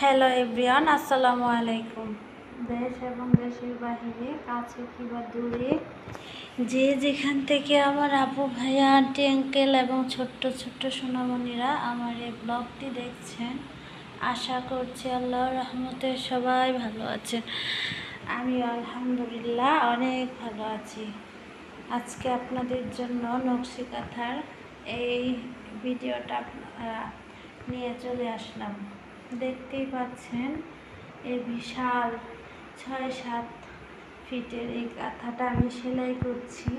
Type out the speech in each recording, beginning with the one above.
Hello everyone, আসসালামু আলাইকুম। দেশ এবং দেশের বাহিরে, কাছে কিংবা দূরে, যে যেখান থেকে আমার আপু ভাইয়া আন্টি আঙ্কেল এবং ছোট্ট ছোট্ট সোনামণিরা আমার এই ব্লগটি দেখছেন, আশা করছি আল্লাহর রহমতে সবাই ভালো আছেন। আমি আলহামদুলিল্লাহ অনেক ভালো আছি। আজকে আপনাদের জন্য নকশি কাঁথার এই ভিডিওটা নিয়ে চলে আসলাম। দেখতেই পাচ্ছেন এই বিশাল ৬-৭ ফিটের এই কাঁথাটা আমি সেলাই করছি।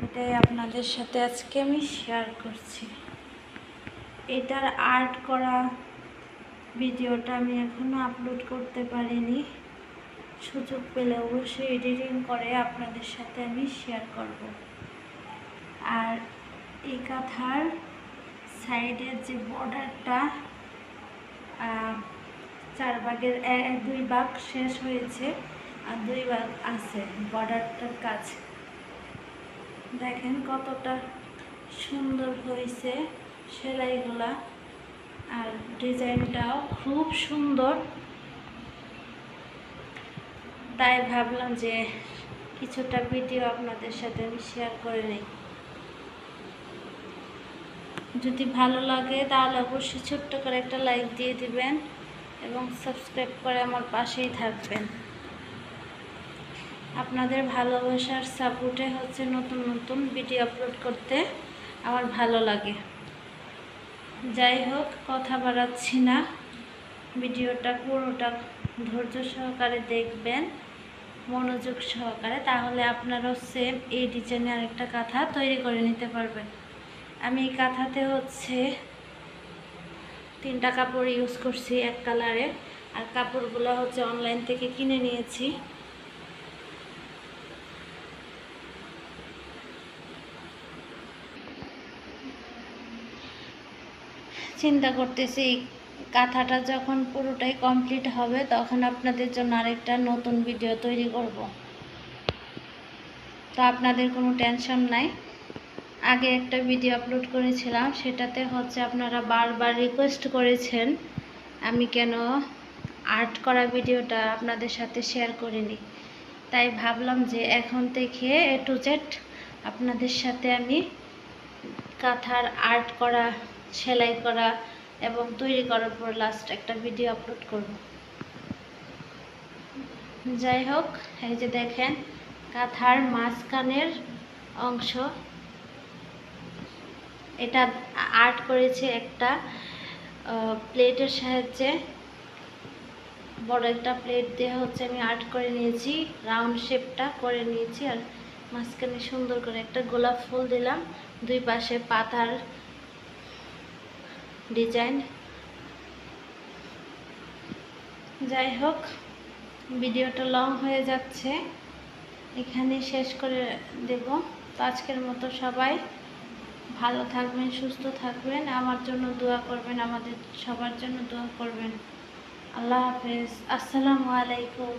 এটাই আপনাদের সাথে আজকে আমি শেয়ার করছি। এটার আর্ট করা ভিডিওটা আমি এখনো আপলোড করতে পারিনি। সুযোগ পেলে অবশ্যই এডিটিং করে আপনাদের সাথে আমি শেয়ার করব। আর এই কাঁথার সাইডের যে বর্ডারটা 4 ভাগের 2 ভাগ শেষ হয়েছে আর 2 ভাগ আছে বর্ডারটার কাজ। দেখেন কতটা সুন্দর হয়েছে সেলাইগুলা, আর ডিজাইনটাও খুব সুন্দর। তাই ভাবলাম যে কিছুটা ভিডিও আপনাদের সাথে আমি শেয়ার করে নিই। যদি ভালো লাগে তাহলে অবশ্যই ছোট্ট করে একটা লাইক দিয়ে দিবেন এবং সাবস্ক্রাইব করে আমার পাশেই থাকবেন। আপনাদের ভালোবাসার সাপোর্টে হচ্ছে নতুন নতুন ভিডিও আপলোড করতে আমার ভালো লাগে। যাই হোক, কথা বাড়াচ্ছি না, ভিডিওটা পুরোটা ধৈর্য সহকারে দেখবেন, মনোযোগ সহকারে, তাহলে আপনারাও সেম এই ডিজাইনে আরেকটা কাঁথা তৈরি করে নিতে পারবেন। আমি এই কাঁথাতে হচ্ছে 3টা কাপড় ইউজ করছি এক কালারের, আর কাপড়গুলো হচ্ছে অনলাইন থেকে কিনে নিয়েছি। চিন্তা করতেছি কাঁথাটা যখন পুরোটাই কমপ্লিট হবে তখন আপনাদের জন্য আরেকটা নতুন ভিডিও তৈরি করব। তো আপনাদের কোনো টেনশন নাই। আগে একটা ভিডিও আপলোড করেছিলাম, সেটাতে হচ্ছে আপনারা বারবার রিকোয়েস্ট করেছেন আমি কেন আর্ট করা ভিডিওটা আপনাদের সাথে শেয়ার করিনি। তাই ভাবলাম যে এখন থেকে A to Z আপনাদের সাথে আমি কাঁথার আর্ট করা, সেলাই করা এবং তৈরি করার পর লাস্ট একটা ভিডিও আপলোড করব। যাই হোক, এই যে দেখেন কাঁথার মাঝখানের অংশ, এটা আর্ট করেছে একটা প্লেটের সাহায্যে। বড় একটা প্লেট দিয়ে হচ্ছে আমি আর্ট করে নিয়েছি, রাউন্ড শেপটা করে নিয়েছি, আর মাঝখানে সুন্দর করে একটা গোলাপ ফুল দিলাম, 2 পাশে পাতার ডিজাইন। যাই হোক, ভিডিওটা লং হয়ে যাচ্ছে, এখানে শেষ করে দেব। তো আজকের মতো সবাই ভালো থাকবেন, সুস্থ থাকবেন, আমার জন্য দোয়া করবেন, আমাদের সবার জন্য দোয়া করবেন। আল্লাহ হাফেজ, আসসালামু আলাইকুম।